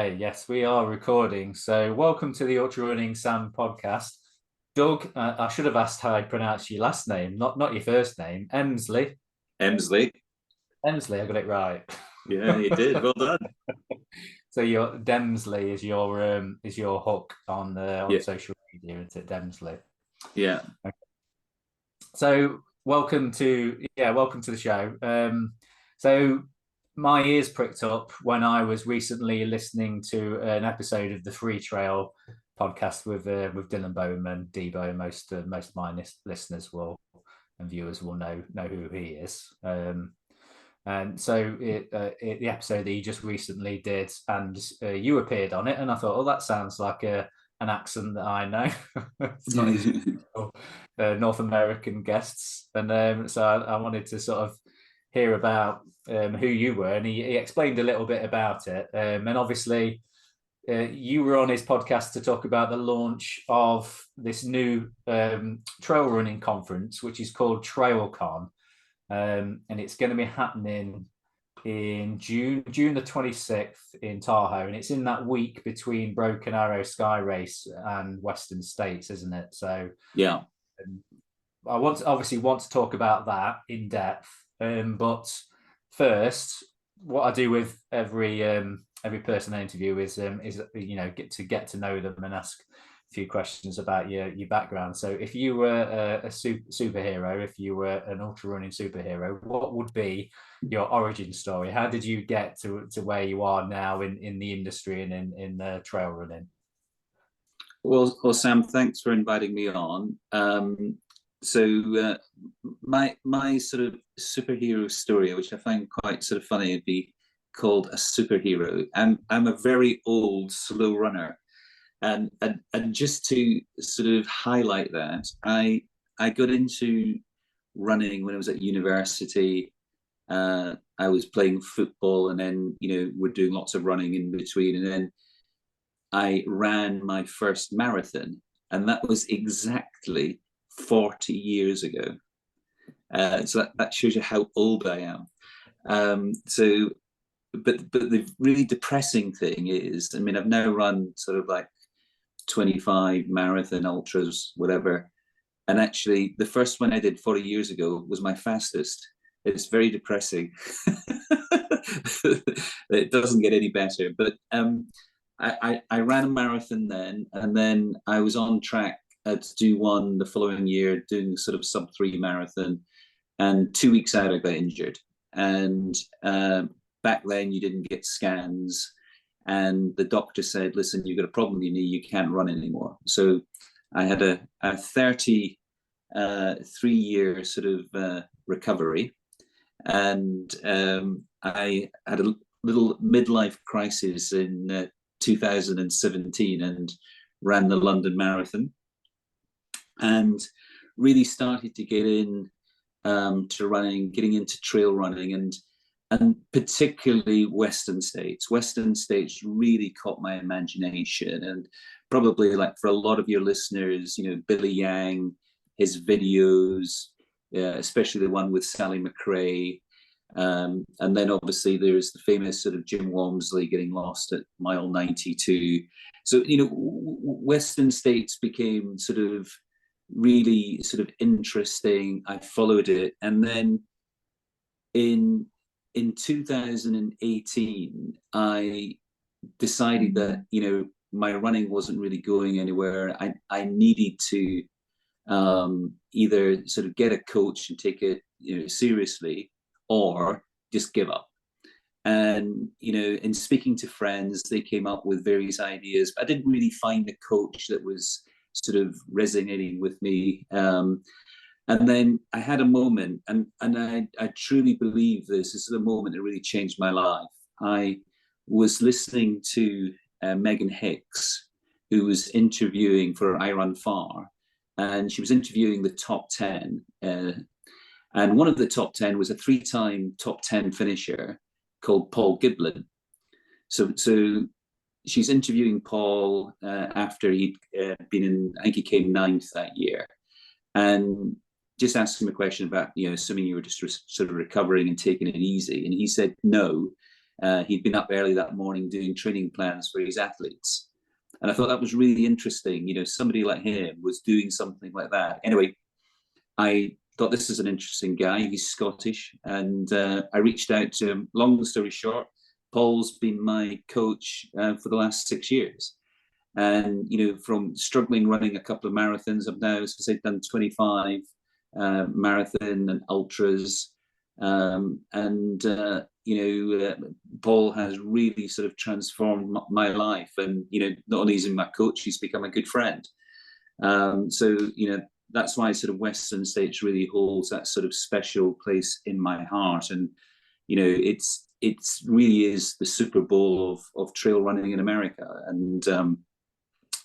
Okay, yes, we are recording. So, welcome to the Ultra Running Sam podcast. Doug, I should have asked how I pronounce your last name, not your first name. Emslie. Emslie. Emslie, I got it right. Yeah, you did. Well done. So your Demsley is your hook on Yeah, social media, isn't it? Demsley. yeah. Okay. So welcome to the show. So my ears pricked up when I was recently listening to an episode of the Freetrail podcast with Dylan Bowman, Debo. Most of my listeners will and viewers will know who he is. And so the episode that he just recently did, and you appeared on it, and I thought, oh, that sounds like an accent that I know. It's not his North American guests, and so I wanted to sort of hear about who you were, and he explained a little bit about it, and obviously you were on his podcast to talk about the launch of this new trail running conference, which is called TrailCon, and it's going to be happening in June the 26th in Tahoe, and it's in that week between Broken Arrow SkyRace and Western States, isn't it? So Yeah. I obviously want to talk about that in depth, but first, what I do with every person I interview is get to know them and ask a few questions about your background. So, if you were a superhero, if you were an ultra running superhero, what would be your origin story? How did you get to where you are now in the industry and in trail running? Well, Sam, thanks for inviting me on. So my sort of superhero story, which I find quite sort of funny, would be called a superhero. I'm a very old slow runner, and just to sort of highlight that, I got into running when I was at university. I was playing football, and then we're doing lots of running in between, and then I ran my first marathon, and that was exactly 40 years ago. So that shows you how old I am. But the really depressing thing is, I mean, I've now run sort of like 25 marathon ultras, whatever. And actually, the first one I did 40 years ago was my fastest. It's very depressing. It doesn't get any better. But I ran a marathon then, and then I was on track to do one the following year, doing sort of sub-3 marathon. And 2 weeks out, I got injured. And back then, you didn't get scans. And the doctor said, listen, you've got a problem in your knee, you can't run anymore. So I had a 33-year sort of recovery. And I had a little midlife crisis in 2017 and ran the London Marathon, and really started to get in to running, getting into trail running, and particularly Western States. Western States really caught my imagination, and probably, like, for a lot of your listeners, Billy Yang, his videos, especially the one with Sally McRae. And then obviously there's the famous sort of Jim Walmsley getting lost at mile 92. So, Western States became sort of really sort of interesting. I followed it. And then in 2018, I decided that, my running wasn't really going anywhere. I needed to either sort of get a coach and take it seriously, or just give up. And in speaking to friends, they came up with various ideas, but I didn't really find a coach that was sort of resonating with me. And then I had a moment, and I truly believe this is a moment that really changed my life. I was listening to Megan Hicks, who was interviewing for I Run Far, and she was interviewing the top 10. And one of the top 10 was a 3-time top 10 finisher called Paul Giblin. So she's interviewing Paul after he'd been in, I think he came 9th that year, and just asking him a question about, assuming you were just sort of recovering and taking it easy. And he said, no, He'd been up early that morning doing training plans for his athletes. And I thought that was really interesting. You know, somebody like him was doing something like that. Anyway, I thought this is an interesting guy. He's Scottish. And I reached out to him. Long story short, Paul's been my coach for the last 6 years. And, you know, from struggling running a couple of marathons, I've now, as I say, done 25 marathon and ultras. Paul has really sort of transformed my life. And, you know, not only is he my coach, he's become a good friend. So, you know, that's why sort of Western States really holds that sort of special place in my heart. And, you know, it's really is the Super Bowl of trail running in America. And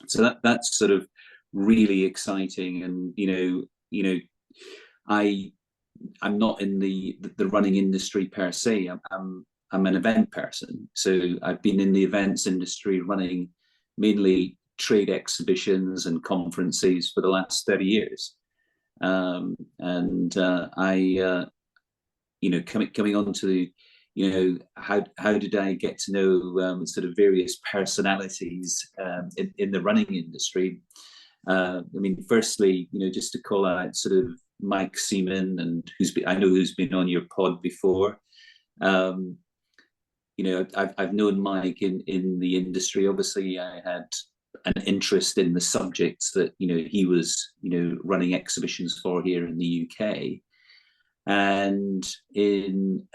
so that's sort of really exciting. And, you know, I'm not in the running industry per se. I'm an event person. So I've been in the events industry running mainly trade exhibitions and conferences for the last 30 years. You know, coming on to, you know, how did I get to know sort of various personalities in the running industry? I mean, firstly, you know, just to call out sort of Mike Seaman, and who's been on your pod before. You know, I've known Mike in the industry. Obviously, I had an interest in the subjects that, you know, he was, you know, running exhibitions for here in the UK. And in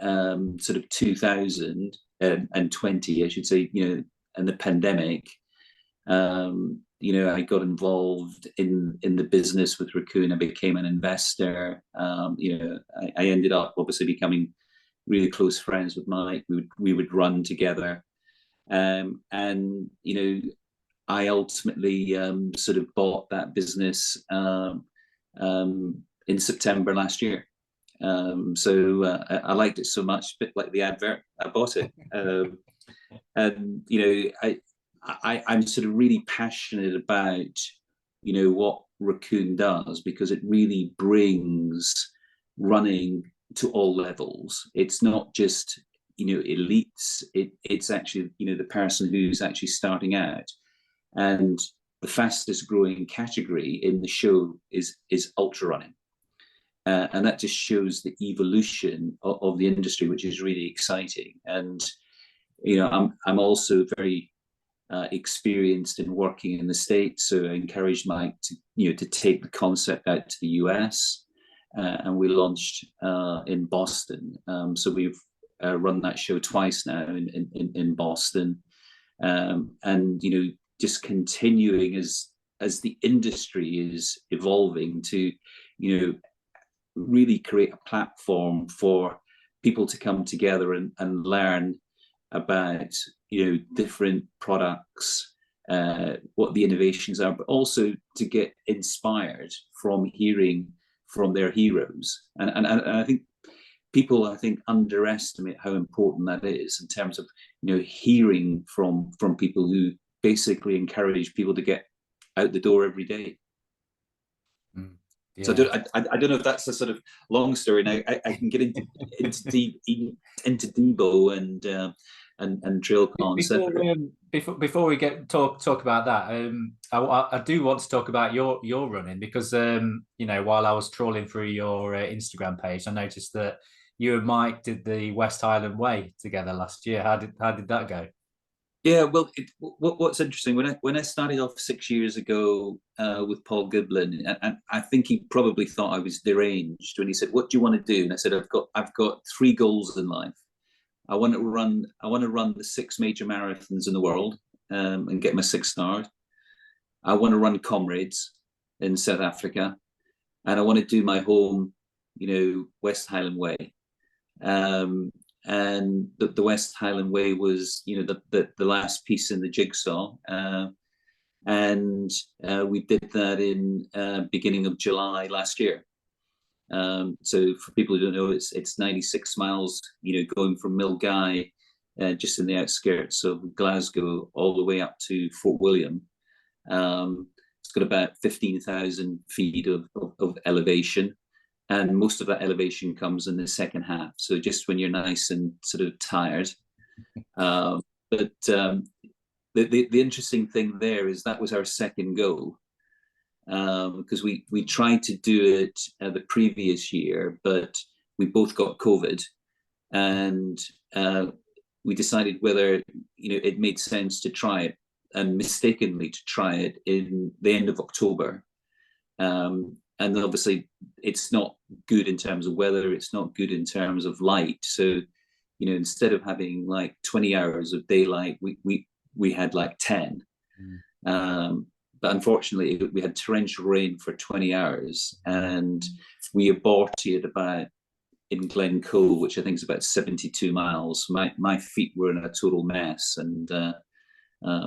sort of 2020, I should say, you know, and the pandemic, you know, I got involved in the business with Racoon. I became an investor. You know, I ended up obviously becoming really close friends with Mike. We would run together, and you know, I ultimately sort of bought that business in September last year. I liked it so much, a bit like the advert, I bought it. And you know, I'm sort of really passionate about, you know, what Racoon does, because it really brings running to all levels. It's not just, you know, elites. It's actually, you know, the person who's actually starting out. And the fastest growing category in the show is ultra running. And that just shows the evolution of the industry, which is really exciting. And, you know, I'm also very experienced in working in the States, so I encouraged Mike to, you know, to take the concept out to the US, and we launched in Boston. So we've run that show twice now in Boston, and you know, just continuing as the industry is evolving to, you know, really create a platform for people to come together and learn about, you know, different products, what the innovations are, but also to get inspired from hearing from their heroes. And I think people, underestimate how important that is in terms of, you know, hearing from people who basically encourage people to get out the door every day. Yeah. So I don't know if that's a sort of long story. Now I can get into Debo and TrailCon. Before we talk about that, I do want to talk about your running, because you know, while I was trawling through your Instagram page, I noticed that you and Mike did the West Highland Way together last year. How did that go? Yeah, well, what's interesting, when I started off 6 years ago with Paul Giblin, and I think he probably thought I was deranged when he said, "What do you want to do?" And I said, "I've got 3 goals in life. I want to run the 6 major marathons in the world and get my 6 stars. I want to run Comrades in South Africa, and I want to do my home, you know, West Highland Way." And the West Highland Way was, you know, the last piece in the jigsaw, and we did that in beginning of July last year. So for people who don't know, it's 96 miles, you know, going from Milngavie, just in the outskirts of Glasgow, all the way up to Fort William. It's got about 15,000 feet of elevation. And most of that elevation comes in the second half. So just when you're nice and sort of tired, But the interesting thing there is that was our second go, because we tried to do it the previous year, but we both got COVID, and we decided whether it made sense to try it, and mistakenly to try it in the end of October. And then obviously it's not good in terms of weather, it's not good in terms of light. So, instead of having like 20 hours of daylight, we had like 10. But unfortunately, we had torrential rain for 20 hours, and we aborted about in Glencoe, which I think is about 72 miles. My feet were in a total mess, and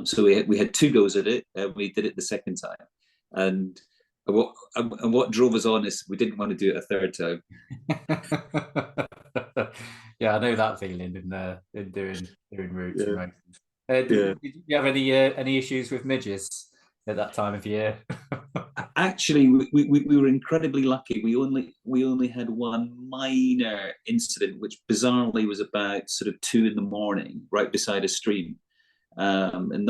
so we had two goes at it. We did it the second time, and what drove us on is we didn't want to do it a third time. Yeah, I know that feeling in doing routes. Yeah. Did you have any issues with midges at that time of year? Actually, we were incredibly lucky. We only had one minor incident, which bizarrely was about sort of 2 a.m, right beside a stream. And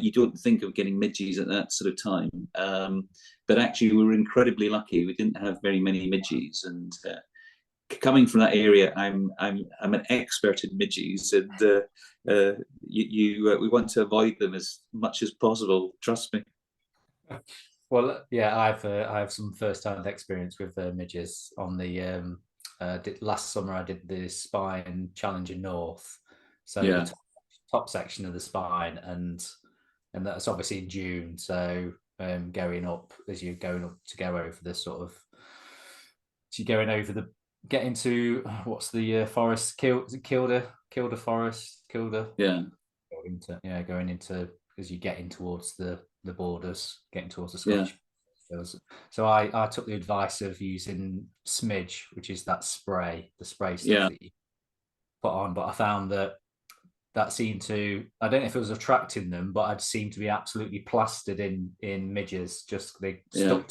you don't think of getting midges at that sort of time. But actually, we were incredibly lucky. We didn't have very many midges, and coming from that area, I'm an expert in midges, and we want to avoid them as much as possible. Trust me. Well, yeah, I have some first-hand experience with midges. On the last summer, I did the Spine Challenger North, so the top section of the Spine, and that's obviously in June. So going up as you're going up to go over the sort of, so you're going over the get into what's the forest? Kilda Forest, Kilda. Yeah. Going into as you get in towards the borders, getting towards the Scottish. Yeah. So I took the advice of using smidge, which is that spray, the spray stuff that you put on. But I found that seemed to, I don't know if it was attracting them, but I'd seemed to be absolutely plastered in midges. Just they stuck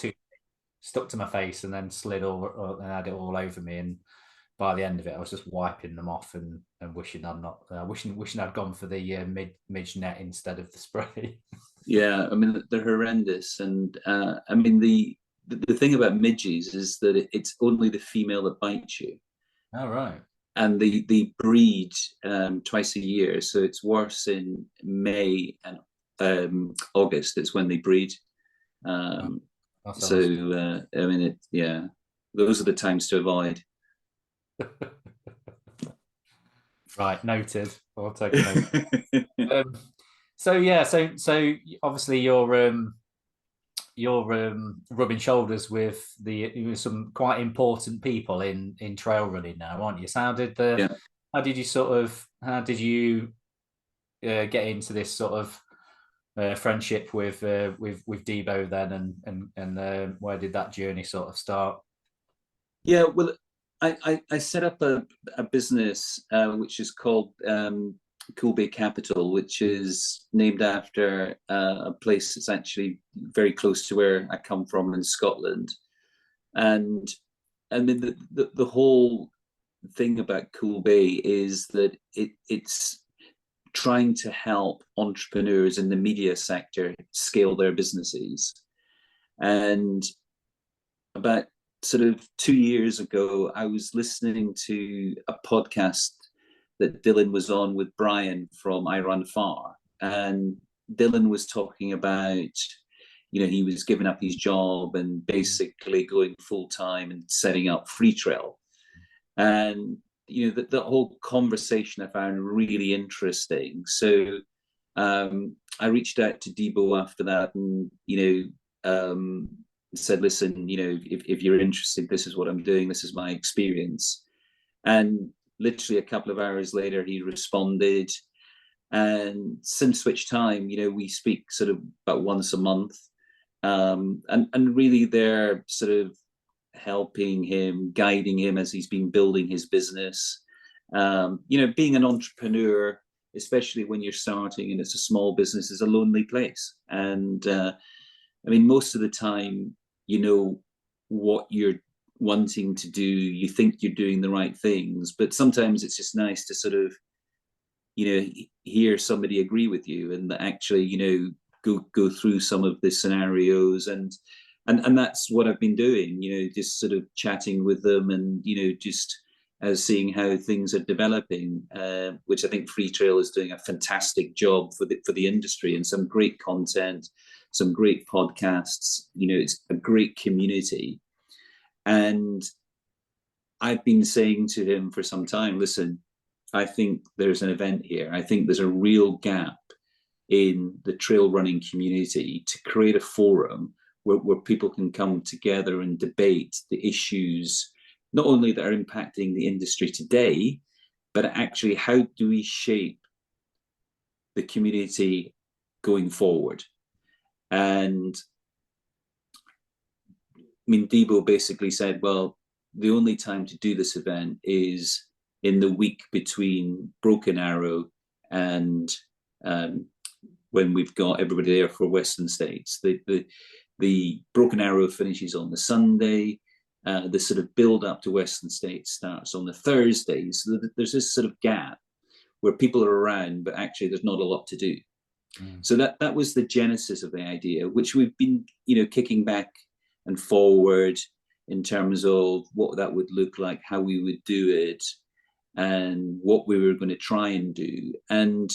to my face and then slid all and had it all over me. And by the end of it, I was just wiping them off and wishing I'd not, wishing I'd gone for the midge net instead of the spray. Yeah, I mean they're horrendous, and I mean the thing about midges is that it's only the female that bites you. Oh, right. And they breed twice a year, so it's worse in May and August. It's when they breed. I mean, those are the times to avoid. Right, noted. I'll take a note. So obviously you're rubbing shoulders with some quite important people in trail running now, aren't you? So how did you get into this sort of friendship with Debo then, and where did that journey sort of start? Yeah, well, I set up a business which is called Cool Bay Capital, which is named after a place that's actually very close to where I come from in Scotland. And I mean, the whole thing about Cool Bay is that it's trying to help entrepreneurs in the media sector scale their businesses. And about sort of 2 years ago, I was listening to a podcast that Dylan was on with Brian from I Run Far, and Dylan was talking about, he was giving up his job and basically going full time and setting up Freetrail, and the whole conversation I found really interesting. So I reached out to Debo after that, and said, listen, if you're interested, this is what I'm doing, this is my experience. And literally a couple of hours later, he responded. And since which time, we speak sort of about once a month. And really they're sort of helping him, guiding him as he's been building his business. Being an entrepreneur, especially when you're starting and it's a small business, is a lonely place. And I mean, most of the time, what you're wanting to do, you think you're doing the right things, but sometimes it's just nice to sort of hear somebody agree with you, and that actually, go through some of the scenarios, and that's what I've been doing, just sort of chatting with them, and just seeing how things are developing, which I think Freetrail is doing a fantastic job for the industry, and some great content, some great podcasts. It's a great community, and I've been saying to him for some time, listen, I think there's an event here. I think there's a real gap in the trail running community to create a forum where people can come together and debate the issues, not only that are impacting the industry today, but actually how do we shape the community going forward. And Debo basically said, well, the only time to do this event is in the week between Broken Arrow and when we've got everybody there for Western States. The Broken Arrow finishes on the Sunday. The sort of build up to Western States starts on the Thursday. So there's this sort of gap where people are around, but actually there's not a lot to do. So that was the genesis of the idea, which we've been, kicking back and forward in terms of what that would look like, how we would do it, and what we were going to try and do. And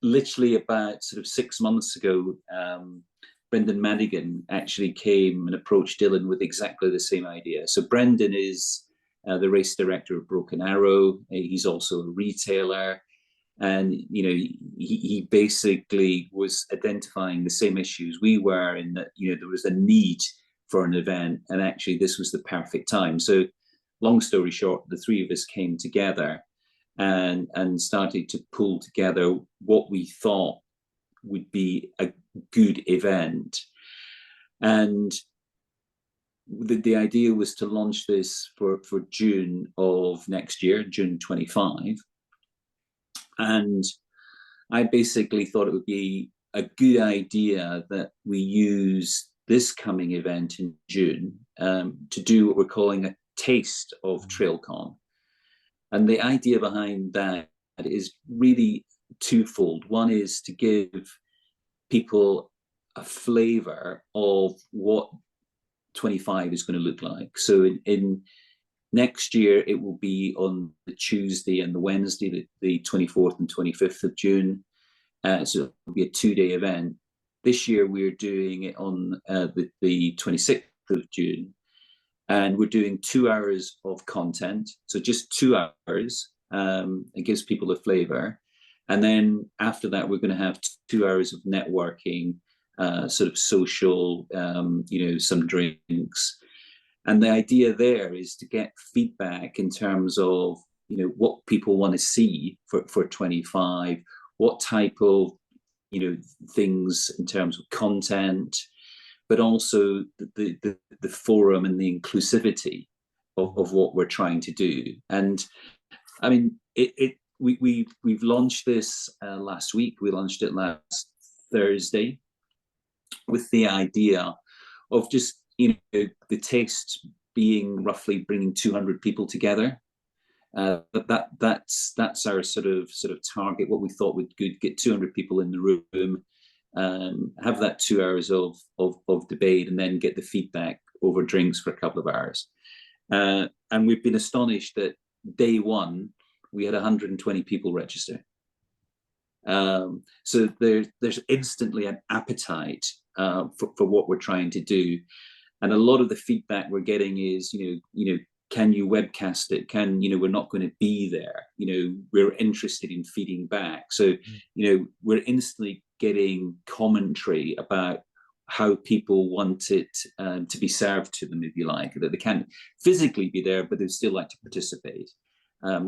literally about sort of 6 months ago, Brendan Madigan actually came and approached Dylan with exactly the same idea. So Brendan is the race director of Broken Arrow. He's also a retailer. And, he basically was identifying the same issues we were in, that, there was a need for an event, and actually this was the perfect time. So long story short, the three of us came together and started to pull together what we thought would be a good event. And the idea was to launch this for June of next year, June 25. And I basically thought it would be a good idea that we use this coming event in June to do what we're calling a taste of TrailCon. And the idea behind that is really twofold. One is to give people a flavor of what 25 is going to look like. So in next year, it will be on the Tuesday and the Wednesday, the 24th and 25th of June. So it'll be a 2-day event. This year, we're doing it on the 26th of June. And we're doing 2 hours of content. So just 2 hours. It gives people a flavor. And then after that, we're going to have 2 hours of networking, sort of social, some drinks. And the idea there is to get feedback in terms of, what people want to see for 25, what type of, things in terms of content, but also the forum and the inclusivity of what we're trying to do. And I mean, we've launched this last week. We launched it last Thursday with the idea of just, the taste being roughly bringing 200 people together. But that's our sort of target. What we thought would get 200 people in the room, have that 2 hours of debate, and then get the feedback over drinks for a couple of hours. And we've been astonished that day one we had 120 people register. So there's instantly an appetite for what we're trying to do. And a lot of the feedback we're getting is, can you webcast it? We're not going to be there. We're interested in feeding back. So, we're instantly getting commentary about how people want it to be served to them, if you like, that they can't physically be there, but they'd still like to participate.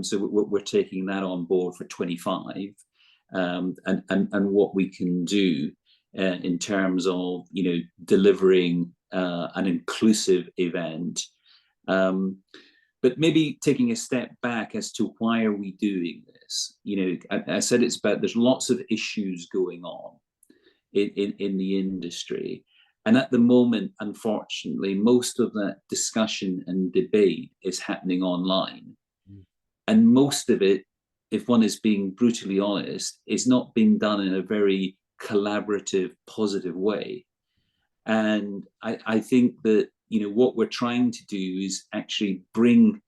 So we're taking that on board for 25, and what we can do in terms of, delivering an inclusive event. But maybe taking a step back as to why are we doing this? I said it's about, there's lots of issues going on in the industry. And at the moment, unfortunately, most of that discussion and debate is happening online. And most of it if one is being brutally honest, is not being done in a very collaborative, positive way. And I think that, what we're trying to do is actually bring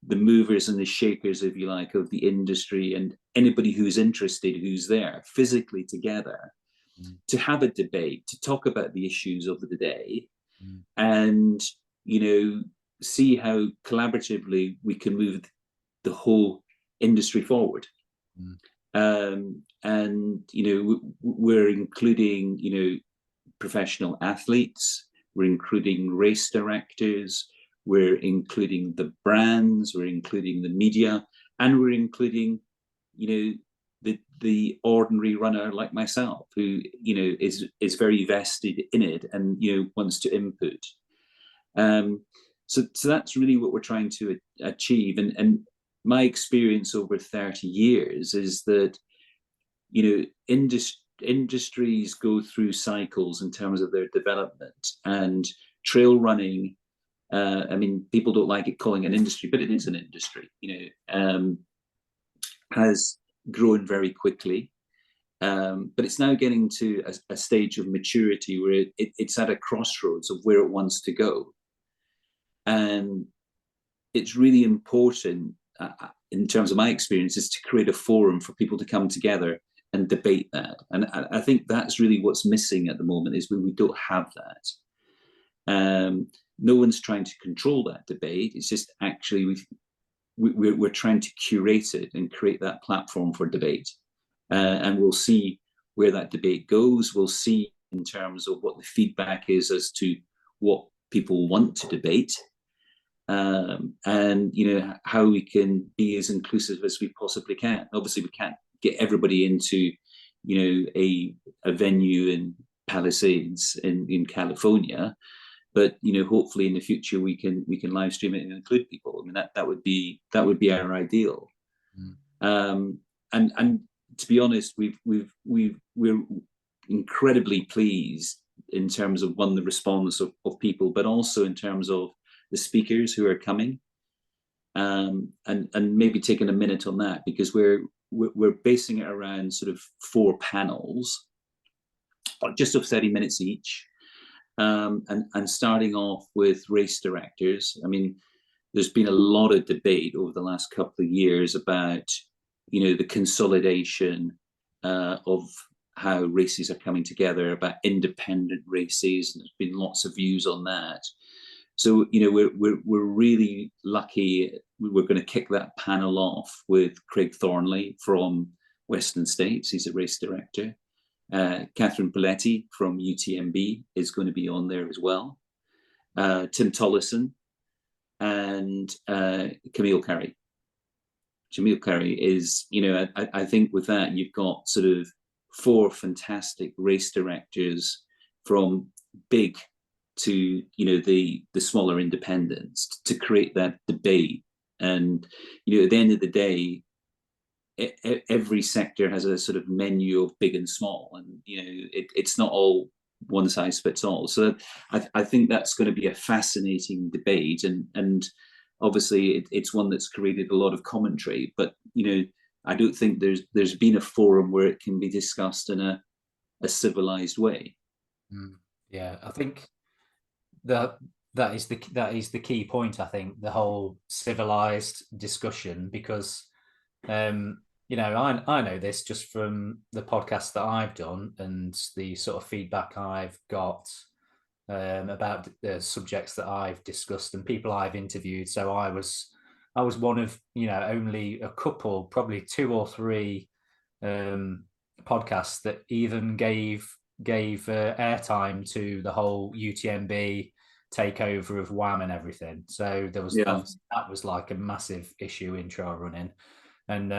the movers and the shakers, if you like, of the industry and anybody who's interested, who's there physically together, to have a debate, to talk about the issues of the day, and, see how collaboratively we can move the whole industry forward. And, we're including, professional athletes, we're including race directors, we're including the brands, we're including the media, and we're including, the ordinary runner like myself, who, is very vested in it and, wants to input. So that's really what we're trying to achieve. And my experience over 30 years is that, industries go through cycles in terms of their development, and trail running, people don't like it calling an industry, but it is an industry, has grown very quickly. But it's now getting to a stage of maturity where it's at a crossroads of where it wants to go. And it's really important, in terms of my experience, is to create a forum for people to come together and debate that. And I think that's really what's missing at the moment, is we don't have that. No one's trying to control that debate. It's just actually we're trying to curate it and create that platform for debate. And we'll see where that debate goes. We'll see in terms of what the feedback is as to what people want to debate. And how we can be as inclusive as we possibly can. Obviously, we can't get everybody into a venue in Palisades in California, but hopefully in the future we can live stream it and include people. I mean, that would be our ideal. And to be honest, we're incredibly pleased in terms of, one, the response of people, but also in terms of the speakers who are coming, and maybe taking a minute on that, because we're basing it around sort of 4 panels, just of 30 minutes each, and starting off with race directors. I mean, there's been a lot of debate over the last couple of years about, the consolidation of how races are coming together, about independent races, and there's been lots of views on that. So, we're really lucky. We're going to kick that panel off with Craig Thornley from Western States. He's a race director. Catherine Pelletti from UTMB is going to be on there as well. Tim Tollison and Camille Carey. Camille Carey is, I think with that, you've got sort of 4 fantastic race directors, from big to the smaller independents, to create that debate. And at the end of the day, every sector has a sort of menu of big and small, and it's not all one size fits all. So I think that's going to be a fascinating debate, and obviously it's one that's created a lot of commentary, but I don't think there's been a forum where it can be discussed in a civilized way. Yeah, I think that is the key point. I think the whole civilized discussion, because I know this just from the podcast that I've done and the sort of feedback I've got about the subjects that I've discussed and people I've interviewed. So I was one of only a couple, probably 2 or 3 podcasts that even gave airtime to the whole UTMB takeover of WAM and everything. So there was that was like a massive issue in trail running, and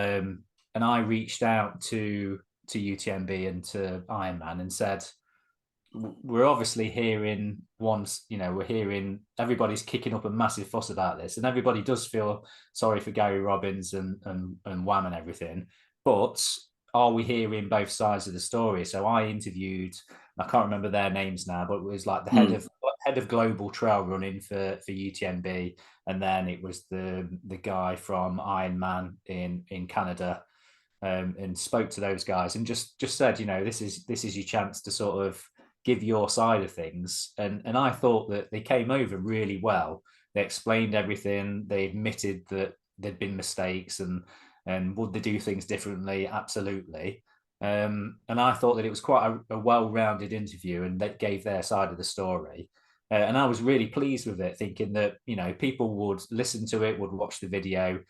I reached out to UTMB and to Ironman and said, we're obviously hearing we're hearing everybody's kicking up a massive fuss about this, and everybody does feel sorry for Gary Robbins and WAM and everything, but are we hearing both sides of the story? So I interviewed, I can't remember their names now, but it was like the head head of global trail running for UTMB, and then it was the guy from Ironman in Canada, and spoke to those guys and just said, you know, this is your chance to sort of give your side of things. And I thought that they came over really well. They explained everything. They admitted that there'd been mistakes, and would they do things differently? Absolutely. And I thought that it was quite a well-rounded interview, and that gave their side of the story. And I was really pleased with it, thinking that, you know, people would listen to it, would watch the video,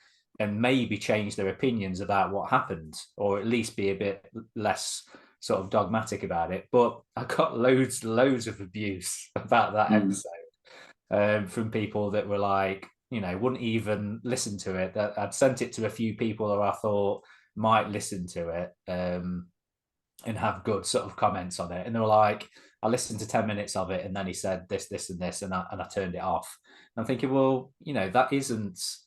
and maybe change their opinions about what happened, or at least be a bit less sort of dogmatic about it. But I got loads of abuse about that episode, from people that were like, you know, wouldn't even listen to it. That I'd sent it to a few people who I thought might listen to it, and have good sort of comments on it. And they were like, I listened to 10 minutes of it, and then he said this, and this, and I turned it off. And I'm thinking, well, you know, that's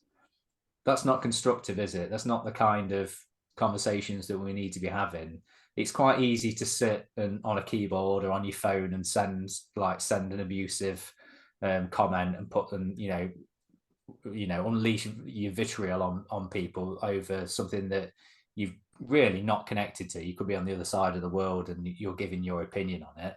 not constructive, is it? That's not the kind of conversations that we need to be having. It's quite easy to sit on a keyboard or on your phone and send an abusive comment and put them, you know, unleash your vitriol on people over something that you've really not connected to. You could be on the other side of the world and you're giving your opinion on it.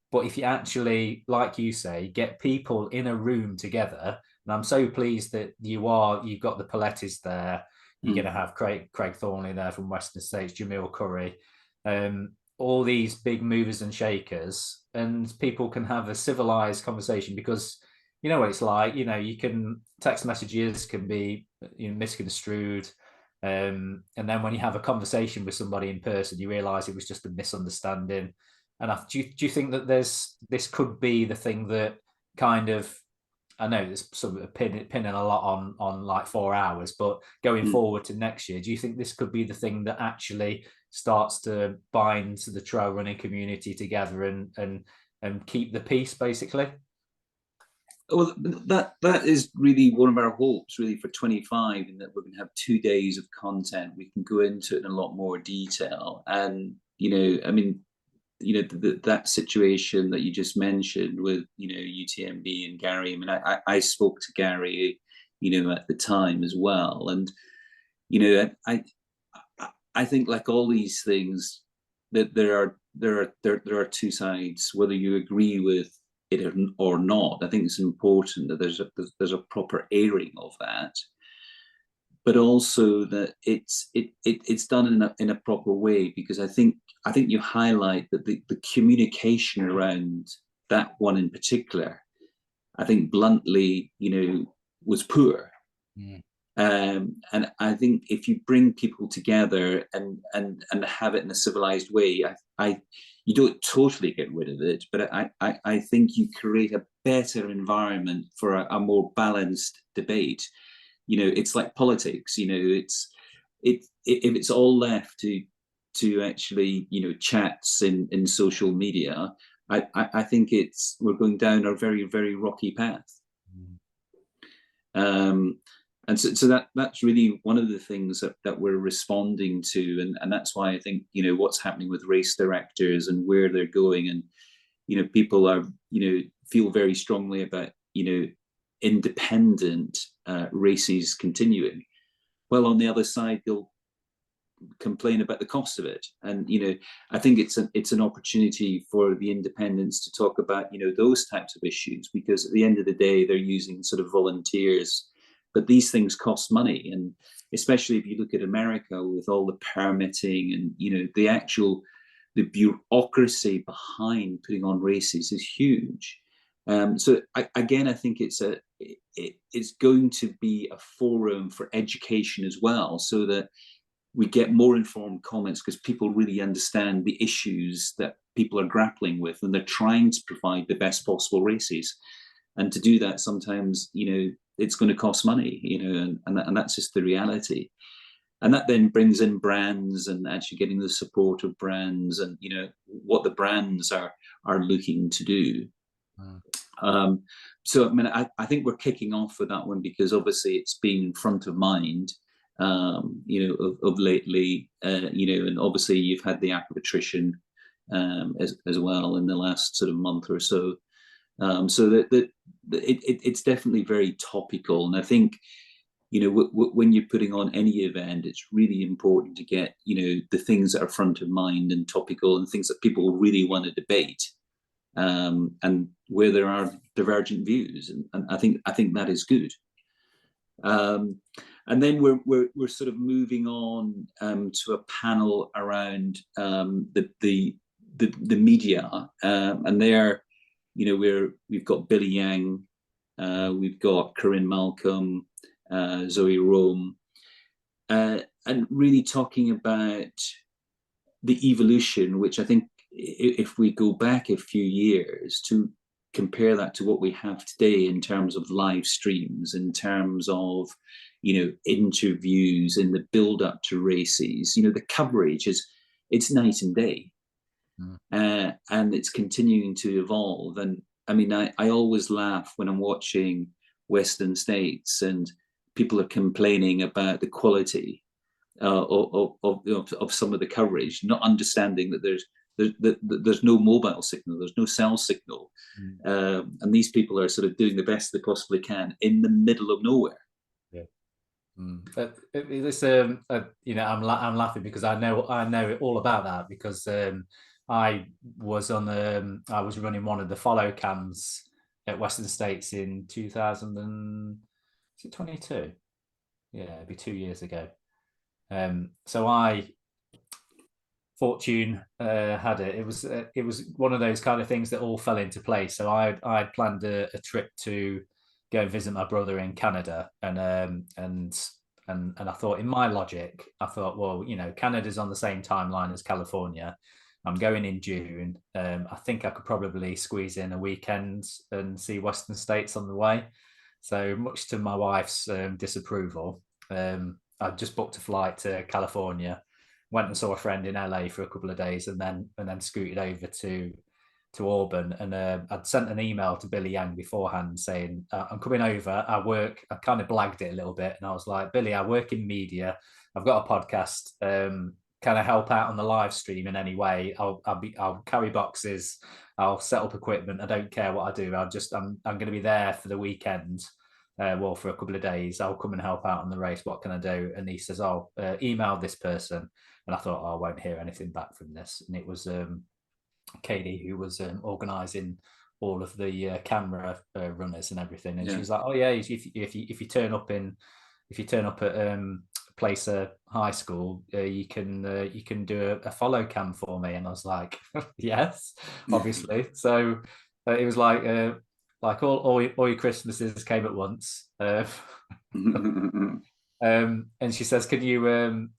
But if you actually, like you say, get people in a room together, and I'm so pleased that you've got the Palettis there. You're going to have Craig Thornley there from Western States, Jamil Curry, all these big movers and shakers, and people can have a civilized conversation, because you know what it's like. You know, you can text messages can be, you know, misconstrued. And then when you have a conversation with somebody in person, you realize it was just a misunderstanding. And do you think that this could be the thing that kind of, I know there's sort of pinning a lot on like 4 hours, but going forward to next year, do you think this could be the thing that actually starts to bind the trail running community together and keep the peace, basically? Well, that is really one of our hopes, really, for 25, in that we're going to have 2 days of content. We can go into it in a lot more detail. And, you know, I mean, you know, that situation that you just mentioned with, you know, UTMB and Gary. I mean, I spoke to Gary, you know, at the time as well. And, you know, I think, like all these things, that there are two sides, whether you agree with it or not. I think it's important that there's a proper airing of that, but also that it's done in a proper way, because I think you highlight that the communication around that one in particular, I think bluntly, you know, was poor. And I think if you bring people together and have it in a civilized way, you don't totally get rid of it, but I think you create a better environment for a more balanced debate. You know, it's like politics. You know, if it's all left to actually, you know, chats in social media, I think we're going down a very, very rocky path. And so that's really one of the things that we're responding to, and that's why I think, you know, what's happening with race directors and where they're going, and, you know, people are, you know, feel very strongly about, you know, independent races continuing. Well, on the other side, they'll complain about the cost of it. And, you know, I think it's an opportunity for the independents to talk about, you know, those types of issues, because at the end of the day, they're using sort of volunteers. But these things cost money, and especially if you look at America with all the permitting and, you know, the bureaucracy behind putting on races is huge. So I think it's going to be a forum for education as well, so that we get more informed comments, because people really understand the issues that people are grappling with, and they're trying to provide the best possible races. And to do that, sometimes, you know, it's going to cost money, you know, and that's just the reality. And that then brings in brands, and actually getting the support of brands, and, you know, what the brands are looking to do. So I mean, I think we're kicking off with that one, because obviously it's been front of mind, you know, of lately, you know, and obviously you've had the arbitration as well in the last sort of month or so. So it's definitely very topical, and I think, you know, when you're putting on any event, it's really important to get, you know, the things that are front of mind and topical and things that people really want to debate, and where there are divergent views, and I think that is good. And then we're sort of moving on to a panel around the media, and there, you know, we've got Billy Yang, we've got Corinne Malcolm, Zoe Rome, and really talking about the evolution, which I think if we go back a few years to compare that to what we have today in terms of live streams, in terms of, you know, interviews in the build up to races, you know, the coverage it's night and day. And it's continuing to evolve. And I mean, I always laugh when I'm watching Western States and people are complaining about the quality of some of the coverage, not understanding that there's no mobile signal, there's no cell signal, and these people are sort of doing the best they possibly can in the middle of nowhere. Yeah. It's you know, I'm laughing because I know all about that, because I was running one of the follow cams at Western States in 2022. Yeah, it'd be 2 years ago. So Fortune had it. It was one of those kind of things that all fell into place. So I planned a trip to go and visit my brother in Canada, and I thought, in my logic, I thought, well, you know, Canada's on the same timeline as California. I'm going in June. I think I could probably squeeze in a weekend and see Western States on the way. So much to my wife's disapproval, I just booked a flight to California, went and saw a friend in LA for a couple of days, and then scooted over to Auburn. And I'd sent an email to Billy Yang beforehand saying, I'm coming over. I kind of blagged it a little bit, and I was like, Billy, I work in media. I've got a podcast. Can I help out on the live stream in any way? I'll carry boxes. I'll set up equipment. I don't care what I do. I'm going to be there for the weekend. Well, for a couple of days, I'll come and help out on the race. What can I do? And he says, "Oh, email this person." And I thought, oh, I won't hear anything back from this. And it was Katie, who was organising all of the camera runners and everything. And she was like, "Oh yeah, if you turn up at Placer High School, you can do a follow cam for me." And I was like, "Yes, obviously." So it was like all your Christmases came at once. And she says, "Can you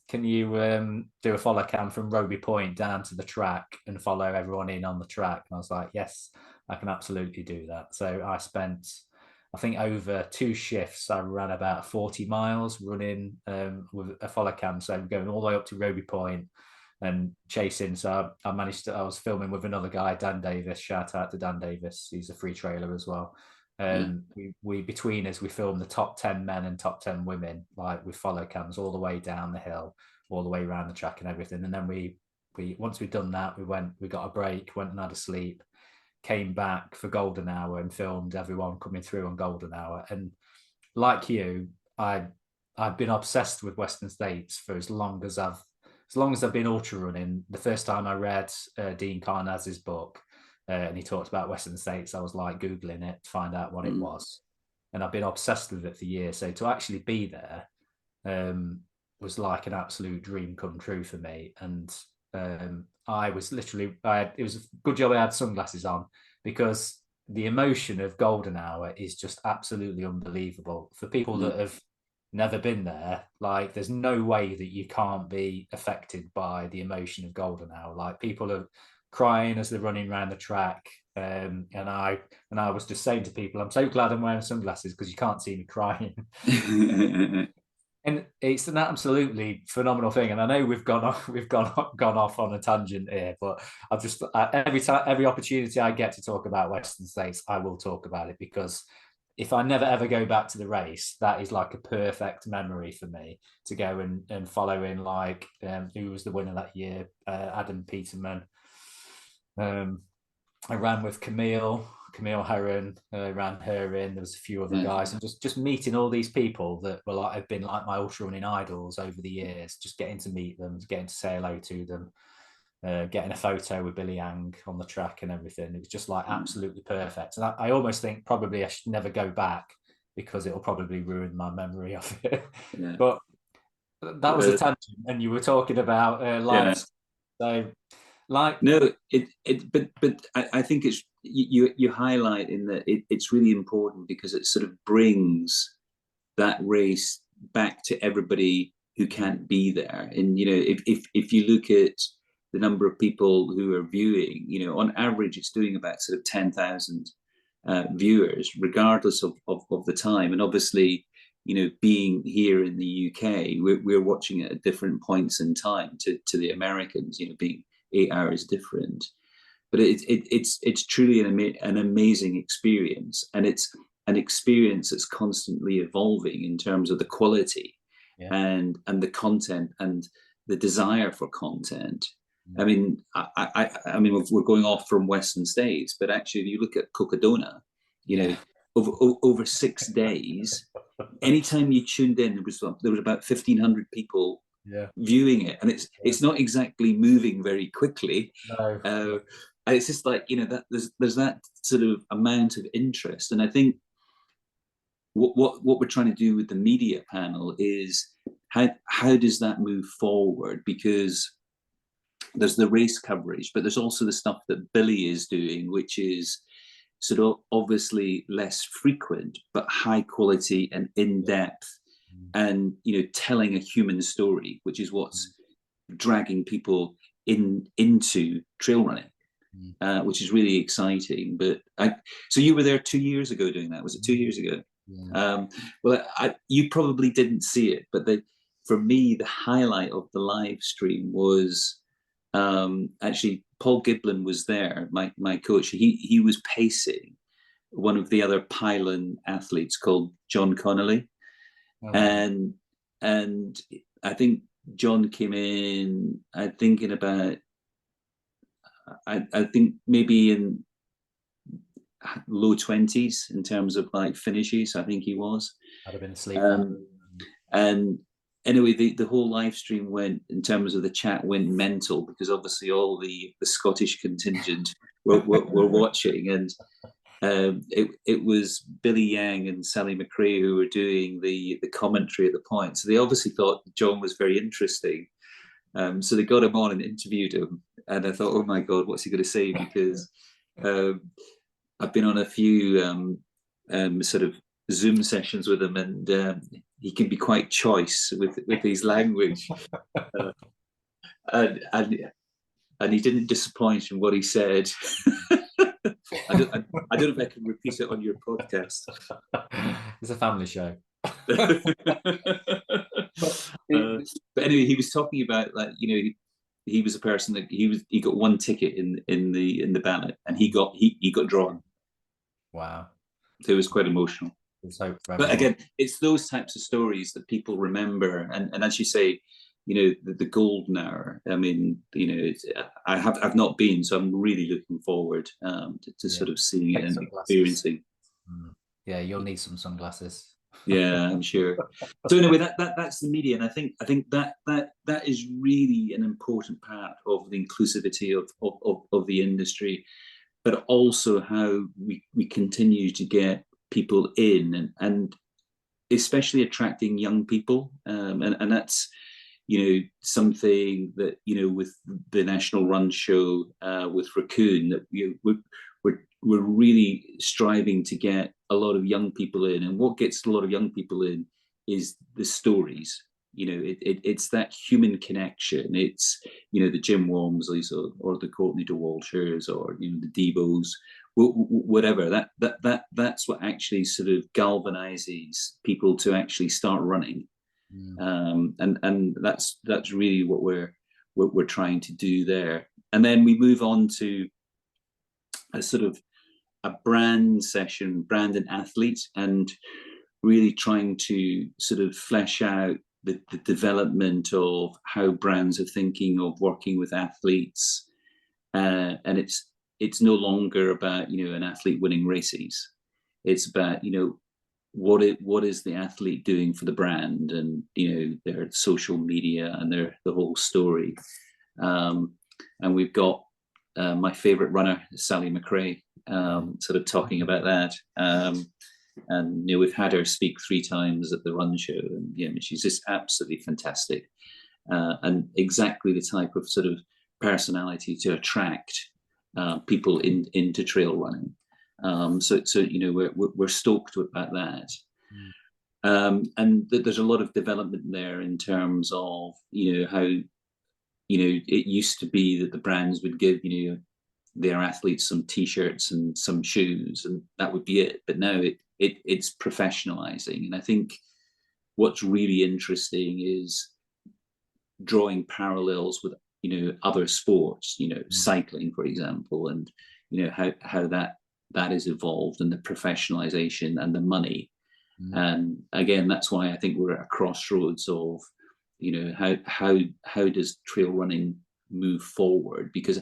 do a follow cam from Roby Point down to the track and follow everyone in on the track?" And I was like, "Yes, I can absolutely do that." So I spent, I think, over 2 shifts, I ran about 40 miles running with a follow cam. So I'm going all the way up to Roby Point and chasing. So I was filming with another guy, Dan Davis. Shout out to Dan Davis. He's a free trailer as well. We between us, we filmed the top 10 men and top 10 women, like with follow cams all the way down the hill, all the way around the track and everything. And then we once we'd done that, we got a break, went and had a sleep, came back for golden hour and filmed everyone coming through on golden hour. And like you, I've been obsessed with Western States for as long as I've been ultra running. The first time I read Dean Karnaz's book, and he talked about Western States, I was like Googling it to find out what it was. And I've been obsessed with it for years. So to actually be there was like an absolute dream come true for me. And I was literally, it was a good job I had sunglasses on, because the emotion of golden hour is just absolutely unbelievable. For people that have never been there, like, there's no way that you can't be affected by the emotion of golden hour. Like, people are crying as they're running around the track, and I was just saying to people, I'm so glad I'm wearing sunglasses because you can't see me crying. And it's an absolutely phenomenal thing. And I know we've gone off on a tangent here, but I've just every opportunity I get to talk about Western States, I will talk about it, because if I never ever go back to the race, that is like a perfect memory for me to go and follow in, like, who was the winner that year? Adam Peterman. I ran with Camille Camille Herron ran her in. There was a few other Yeah. guys, and just meeting all these people that were like, have been like my ultra running idols over the years. Just getting to meet them, getting to say hello to them, getting a photo with Billy Yang on the track and everything. It was just like absolutely perfect. And I almost think probably I should never go back because it'll probably ruin my memory of it. Yeah. But that was a tangent, and you were talking about life. So, like, no, but I think it's you highlight in that it's really important because it sort of brings that race back to everybody who can't be there. And if you look at the number of people who are viewing, on average it's doing about sort of 10,000 viewers, regardless of the time. And obviously, being here in the UK, we're watching it at different points in time to the Americans, being 8 hours different. But it's truly an amazing experience, and it's an experience that's constantly evolving in terms of the quality and the content and the desire for content. I mean, I mean, we're going off from Western states, but actually, if you look at Cocodona, over 6 days, anytime you tuned in, there was about 1,500 people viewing it, and it's not exactly moving very quickly. No. And it's just like that there's that sort of amount of interest, and I think what we're trying to do with the media panel is how does that move forward, because there's the race coverage, but there's also the stuff that Billy is doing, which is sort of obviously less frequent, but high quality and in depth, and telling a human story, which is what's dragging people into trail running, which is really exciting. But so you were there 2 years ago doing that. Was it 2 years ago? Yeah. Well, you probably didn't see it, but for me, the highlight of the live stream was actually Paul Giblin was there, my coach. He was pacing one of the other pylon athletes called John Connolly. And I think John came in, I think maybe in low 20s in terms of like finishes. I think he was. I'd have been asleep. And anyway, the whole live stream went, in terms of the chat, went mental, because obviously all the Scottish contingent were watching, and it was Billy Yang and Sally McRae who were doing the commentary at the point. So they obviously thought John was very interesting. So they got him on and interviewed him, and I thought, oh my God, what's he going to say? Because I've been on a few sort of Zoom sessions with him, and he can be quite choice with his language, and he didn't disappoint in what he said. I don't know if I can repeat it on your podcast. It's a family show. But anyway, he was talking about, like, he was a person that he got one ticket in the ballot, and he got drawn. Wow. So it was quite emotional. But again, it's those types of stories that people remember, and as you say, the golden hour. I mean, I've not been, so I'm really looking forward to sort of seeing it and experiencing. Yeah, you'll need some sunglasses. Yeah, I'm sure. So anyway, that's the media, and I think that is really an important part of the inclusivity of the industry, but also how we continue to get people in, and especially attracting young people, and that's something that with the National Run Show with Racoon, that we're really striving to get a lot of young people in. And what gets a lot of young people in is the stories. It's that human connection. It's the Jim Walmsleys or the Courtney DeWalshers or the Debos, whatever. That's what actually sort of galvanizes people to actually start running. And that's really what we're trying to do there. And then we move on to a sort of a brand session, brand and athlete, and really trying to sort of flesh out the development of how brands are thinking of working with athletes. And it's it's no longer about, an athlete winning races. It's about, what is the athlete doing for the brand, and their social media and the whole story. And we've got my favorite runner, Sally McRae, sort of talking about that. And we've had her speak 3 times at the run show, and she's just absolutely fantastic, and exactly the type of sort of personality to attract people into trail running. So we're stoked about that. And there's a lot of development there in terms of how it used to be that the brands would give their athletes some t-shirts and some shoes, and that would be it. But now it's professionalizing, and I think what's really interesting is drawing parallels with other sports, cycling, for example, and how that is evolved, and the professionalization and the money. And again, that's why I think we're at a crossroads of how does trail running move forward, because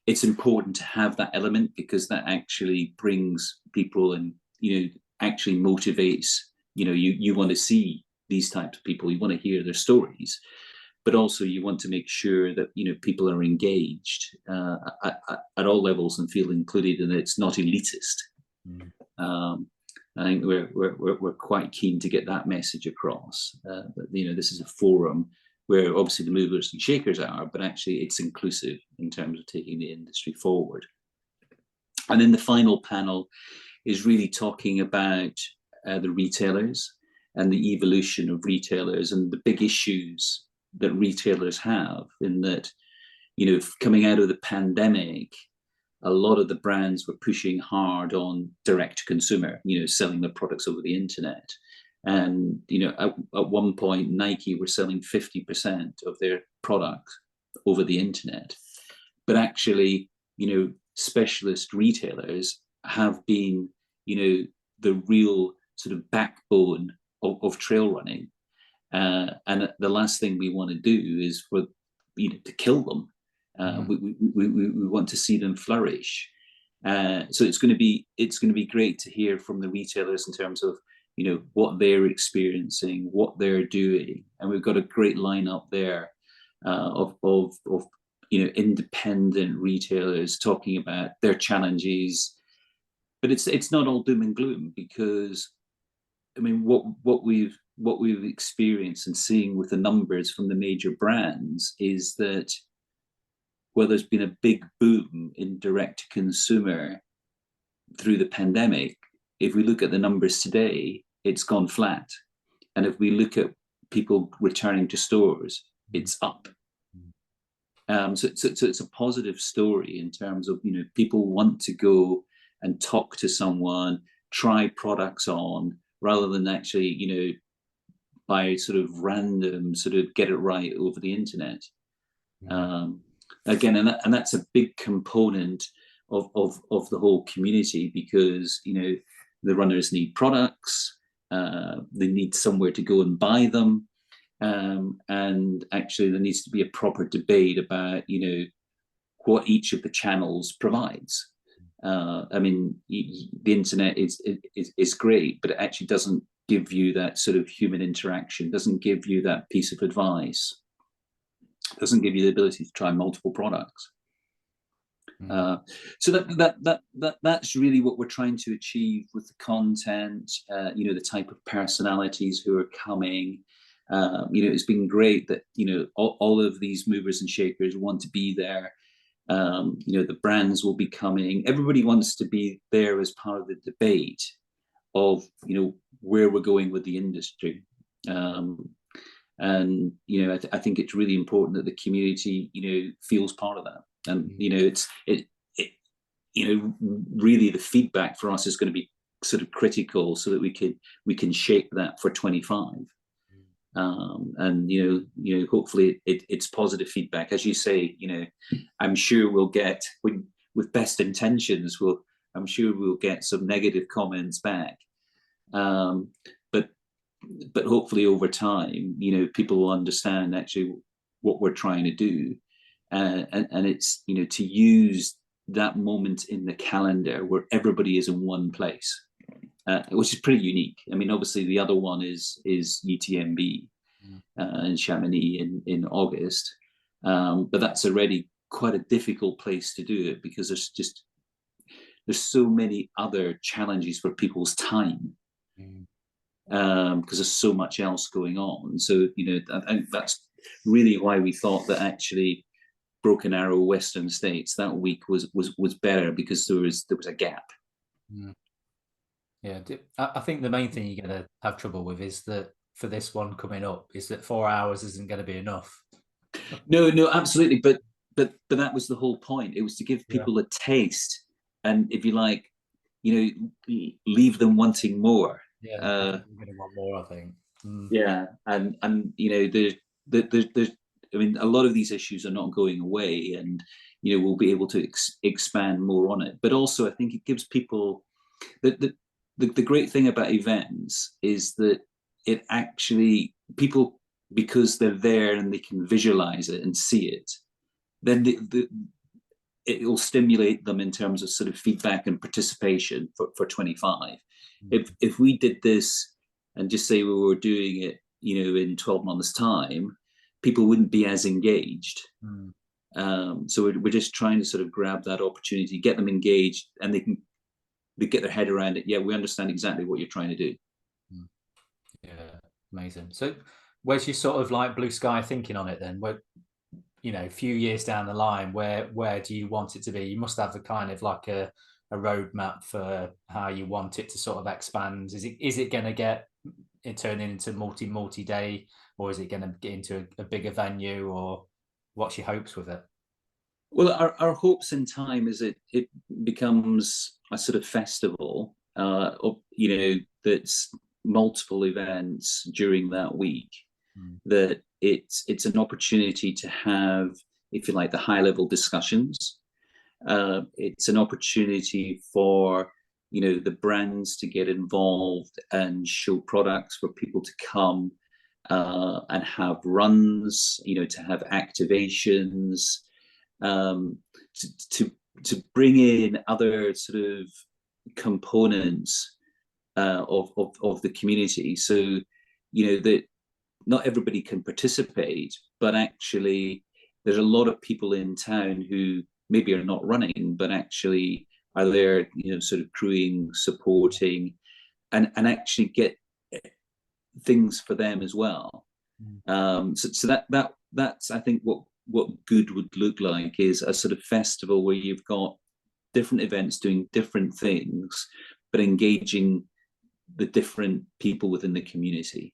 it's important to have that element, because that actually brings people and actually motivates. You want to see these types of people, you want to hear their stories, but also you want to make sure that people are engaged at all levels and feel included, and it's not elitist. I think we're quite keen to get that message across. But this is a forum where obviously the movers and shakers are, but actually it's inclusive in terms of taking the industry forward. And then the final panel is really talking about the retailers and the evolution of retailers and the big issues that retailers have, in that, coming out of the pandemic, a lot of the brands were pushing hard on direct to consumer, selling their products over the internet. And, at one point, Nike were selling 50% of their products over the internet. But actually, specialist retailers have been, the real sort of backbone of trail running. And the last thing we want to do is for, to kill them. We want to see them flourish. So it's going to be great to hear from the retailers in terms of what they're experiencing, what they're doing, and we've got a great lineup there of independent retailers talking about their challenges. But it's not all doom and gloom, because I mean what we've experienced and seeing with the numbers from the major brands is that where there's been a big boom in direct to consumer through the pandemic, if we look at the numbers today, it's gone flat. And if we look at people returning to stores, it's up. So it's a positive story in terms of, people want to go and talk to someone, try products on, rather than actually, by sort of random, sort of get it right over the internet. Again, and that's a big component of the whole community, because the runners need products, they need somewhere to go and buy them, and actually there needs to be a proper debate about what each of the channels provides. I mean, the internet is great, but it actually doesn't give you that sort of human interaction, doesn't give you that piece of advice, doesn't give you the ability to try multiple products. So that's really what we're trying to achieve with the content, the type of personalities who are coming. It's been great that all of these movers and shakers want to be there. The brands will be coming. Everybody wants to be there as part of the debate of where we're going with the industry. And I think it's really important that the community feels part of that. And really the feedback for us is going to be sort of critical, so that we can shape that for 25. And hopefully it's positive feedback, as you say. I'm sure we'll get, with best intentions, I'm sure we'll get some negative comments back, but hopefully over time people will understand actually what we're trying to do, and it's to use that moment in the calendar where everybody is in one place, which is pretty unique. I mean, obviously the other one is UTMB in Chamonix in August, but that's already quite a difficult place to do it because there's so many other challenges for people's time, because there's so much else going on. So I think that's really why we thought that actually Broken Arrow Western States that week was better, because there was a gap. Yeah, I think the main thing you're going to have trouble with is that for this one coming up is that 4 hours isn't going to be enough. No, absolutely, but that was the whole point. It was to give people a taste, and if you like, leave them wanting more. Yeah, you're going to want more, I think. Yeah, and there's I mean, a lot of these issues are not going away, and we'll be able to expand more on it. But also, I think it gives people the great thing about events is that it actually, people, because they're there and they can visualize it and see it, then it will stimulate them in terms of sort of feedback and participation for 25. If we did this and just say we were doing it, in 12 months' time, people wouldn't be as engaged. So we're just trying to sort of grab that opportunity, get them engaged, and they get their head around it. Yeah, we understand exactly what you're trying to do. Yeah, amazing. So where's your sort of like blue sky thinking on it then? Where, a few years down the line, where do you want it to be? You must have a kind of like a roadmap for how you want it to sort of expand. Is it going to get it turning into multi-day, or is it going to get into a bigger venue, or what's your hopes with it? Well, our hopes in time is it becomes a sort of festival, that's multiple events during that week. That it's an opportunity to have, if you like, the high level discussions. It's an opportunity for the brands to get involved and show products, for people to come and have runs, to have activations, to bring in other sort of components of the community. So that not everybody can participate, but actually there's a lot of people in town who maybe are not running, but actually are there, sort of crewing, supporting, and actually get things for them as well. So that's I think what good would look like is a sort of festival where you've got different events doing different things, but engaging the different people within the community.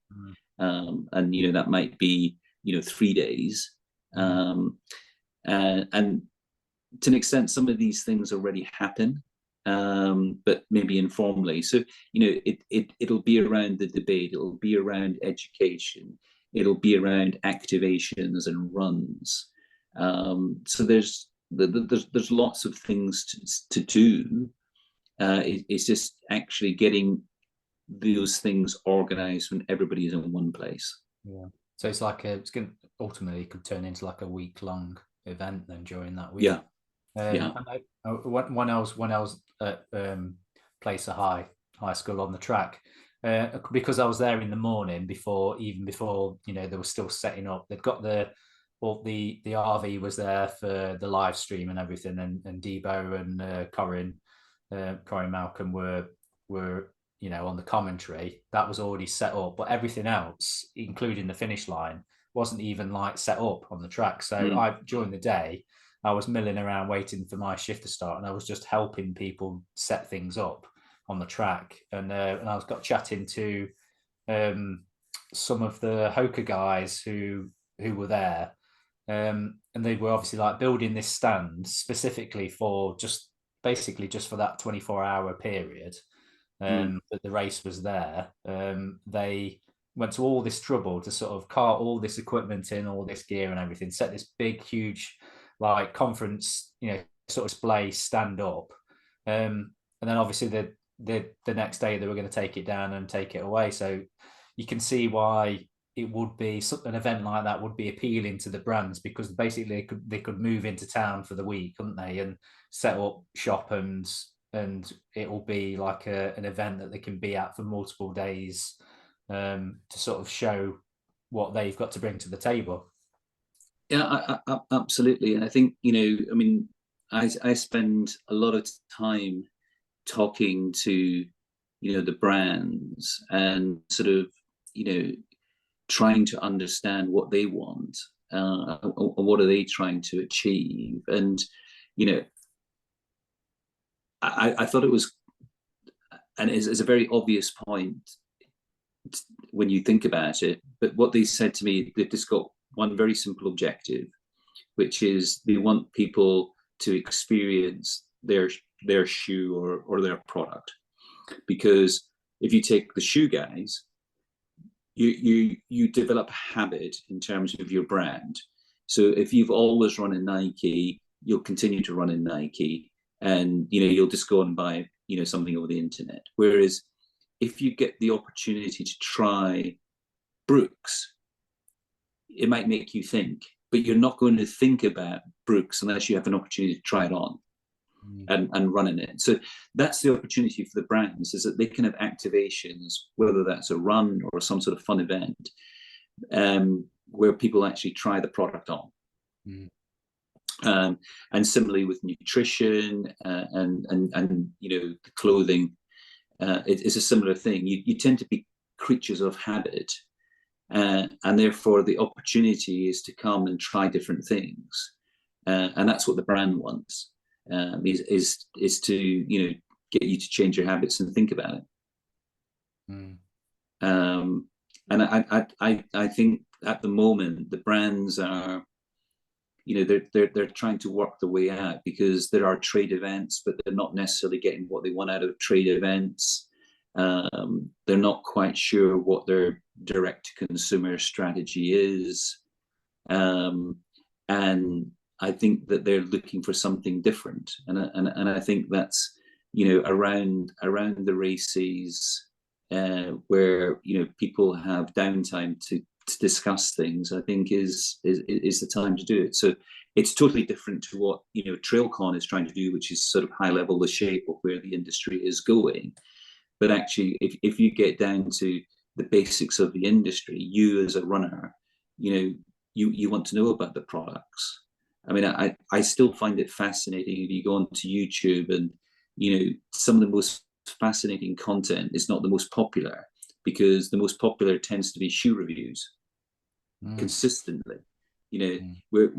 And that might be 3 days, and to an extent some of these things already happen, but maybe informally. So it'll be around the debate, it'll be around education, it'll be around activations and runs. So there's lots of things to do. It's just actually getting those things organized when everybody is in one place. Yeah. So it's like it's going to ultimately could turn into like a week-long event then during that week. Yeah. When I was at Placer High School on the track, because I was there in the morning before they were still setting up. They'd got the RV was there for the live stream and everything, and Debo and Corin Malcolm were on the commentary. That was already set up, but everything else, including the finish line, wasn't even like set up on the track. So during the day, I was milling around waiting for my shift to start, and I was just helping people set things up on the track. And I got chatting to some of the Hoka guys who were there, and they were obviously like building this stand specifically for basically just for that 24-hour period. That the race was there. They went to all this trouble to sort of cart all this equipment in, all this gear and everything, set this big, huge like conference, sort of display stand up. And then obviously the next day they were going to take it down and take it away. So you can see why it would be an event like that would be appealing to the brands, because basically they could move into town for the week, couldn't they, and set up shop, and it will be like an event that they can be at for multiple days, to sort of show what they've got to bring to the table. Yeah, absolutely. And I think, you know, I mean, I spend a lot of time talking to, you know, the brands and sort of, you know, trying to understand what they want, what are they trying to achieve. And, you know, I thought it was, and it's a very obvious point when you think about it, but what they said to me, they've just got one very simple objective, which is they want people to experience their shoe or their product. Because if you take the shoe guys, you develop a habit in terms of your brand. So if you've always run in Nike, you'll continue to run in Nike, and you know, you'll just go and buy, you know, something over the internet. Whereas if you get the opportunity to try Brooks, it might make you think, but you're not going to think about Brooks unless you have an opportunity to try it on and run in it. So that's the opportunity for the brands, is that they can have activations, whether that's a run or some sort of fun event, where people actually try the product on. And similarly with nutrition, and you know, the clothing, it's a similar thing. You tend to be creatures of habit, and therefore the opportunity is to come and try different things, and that's what the brand wants, is to, you know, get you to change your habits and think about it. And I think at the moment the brands are, you know, they're trying to work their way out, because there are trade events, but they're not necessarily getting what they want out of trade events. They're not quite sure what their direct to consumer strategy is, and I think that they're looking for something different. And I think that's, you know, around the races, where, you know, people have downtime to discuss things, I think is the time to do it. So it's totally different to what, you know, TrailCon is trying to do, which is sort of high level the shape of where the industry is going. But actually, if you get down to the basics of the industry, you as a runner, you know, you want to know about the products. I mean, I still find it fascinating if you go onto YouTube, and, you know, some of the most fascinating content is not the most popular, because the most popular tends to be shoe reviews consistently. You know,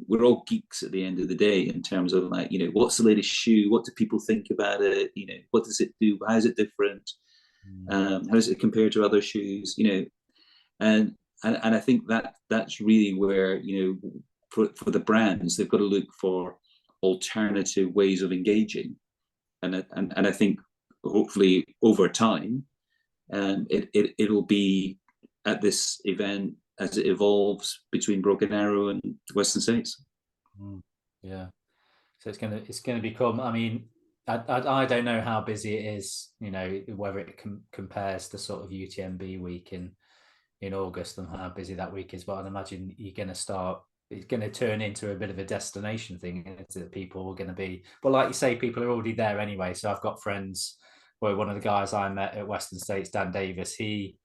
we're all geeks at the end of the day in terms of, like, you know, what's the latest shoe? What do people think about it? You know, what does it do? How is it different? How does it compare to other shoes? You know, and I think that's really where, you know, for the brands, they've got to look for alternative ways of engaging, and I think hopefully over time, it'll be at this event as it evolves between Broken Arrow and Western States. Yeah, so it's gonna become. I mean, I don't know how busy it is. You know, whether it compares to sort of UTMB week in August and how busy that week is. But I'd imagine you're going to start. It's going to turn into a bit of a destination thing. That people are going to be. But like you say, people are already there anyway. So I've got friends. Well, one of the guys I met at Western States, Dan Davis, he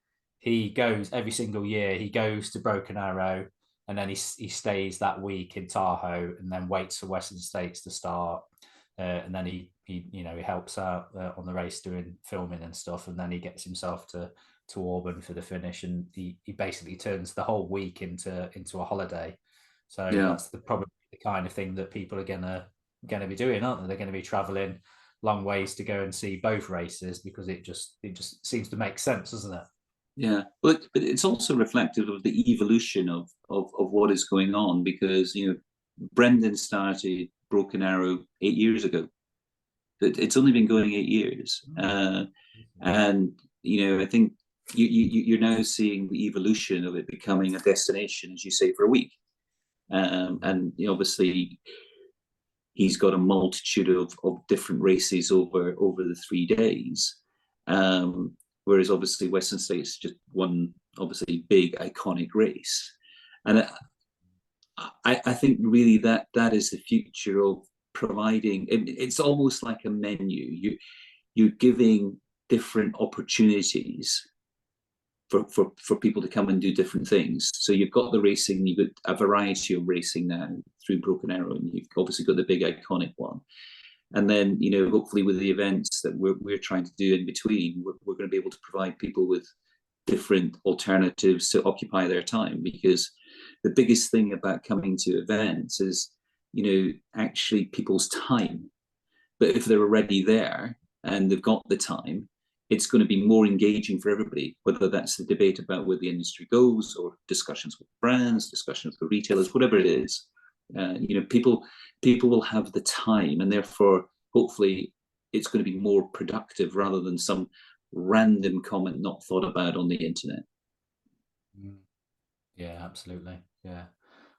goes every single year. He goes to Broken Arrow, and then he stays that week in Tahoe, and then waits for Western States to start, and then he you know, he helps out on the race doing filming and stuff, and then he gets himself to Auburn for the finish, and he basically turns the whole week into a holiday. So yeah, that's probably the kind of thing that people are gonna be doing, aren't they? They're going to be traveling long ways to go and see both races, because it just seems to make sense, doesn't it? Yeah, but it's also reflective of the evolution of what is going on, because, you know, Brendan started Broken Arrow 8 years ago. It's only been going 8 years, and, you know, I think you're now seeing the evolution of it becoming a destination, as you say, for a week, and, you know, obviously he's got a multitude of different races over the 3 days. whereas obviously Western States just one obviously big iconic race. And I think really that is the future of providing. It's almost like a menu. You're giving different opportunities for people to come and do different things. So you've got the racing, you've got a variety of racing now through Broken Arrow, and you've obviously got the big iconic one. And then, you know, hopefully with the events that we're trying to do in between, we're going to be able to provide people with different alternatives to occupy their time. Because the biggest thing about coming to events is, you know, actually people's time. But if they're already there and they've got the time, it's going to be more engaging for everybody, whether that's the debate about where the industry goes, or discussions with brands, discussions with retailers, whatever it is. You know, people will have the time, and therefore, hopefully, it's going to be more productive rather than some random comment not thought about on the internet. Yeah, absolutely. Yeah.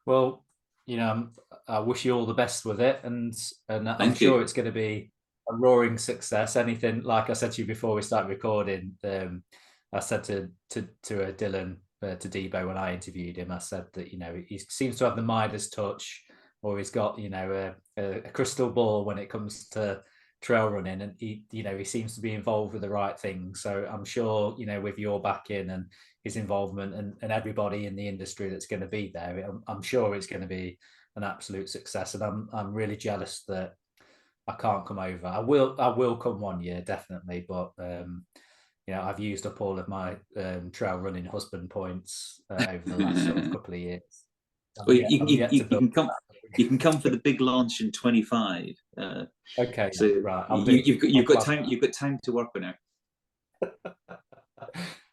Well, you know, I wish you all the best with it, and I'm sure it's going to be a roaring success. Anything, like I said to you before we started recording, I said to Dylan, to Debo, when I interviewed him, I said that, you know, he seems to have the Midas touch, or he's got, you know, a crystal ball when it comes to trail running, and he, you know, he seems to be involved with the right things. So I'm sure, you know, with your backing and his involvement, and everybody in the industry that's going to be there, I'm sure it's going to be an absolute success. And I'm really jealous that I can't come over. I will come one year, definitely, but you know, I've used up all of my trail running husband points over the last sort of couple of years. Well, you can come for the big launch in 25. Okay, so right. You've got time to work on it.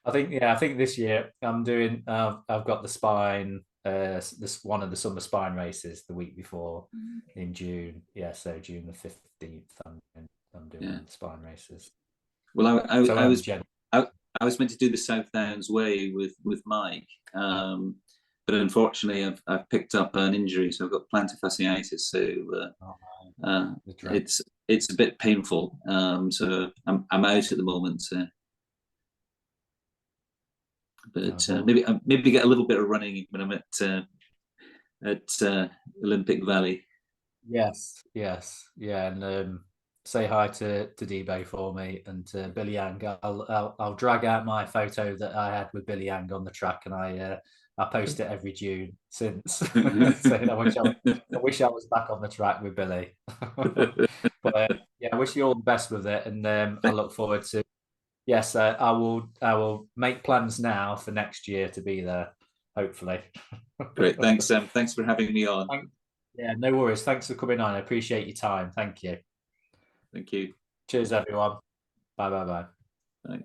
I think this year I'm doing. I've got the spine. This one of the summer spine races the week before in June. Yeah, so June the 15th. I'm doing spine races. Well, I was meant to do the South Downs Way with Mike, but unfortunately I've picked up an injury, so I've got plantar fasciitis. So it's a bit painful. So I'm out at the moment. But maybe get a little bit of running when I'm at Olympic Valley. Yes, yeah, and say hi to Debo for me, and to Billy Yang. I'll drag out my photo that I had with Billy Yang on the track, and I post it every June since. Saying I wish I was back on the track with Billy. But yeah, I wish you all the best with it, and I look forward to. Yes, I will make plans now for next year to be there, hopefully. Great, thanks, Sam. Thanks for having me on. Yeah, no worries. Thanks for coming on. I appreciate your time. Thank you. Thank you. Cheers, everyone. Bye. Bye.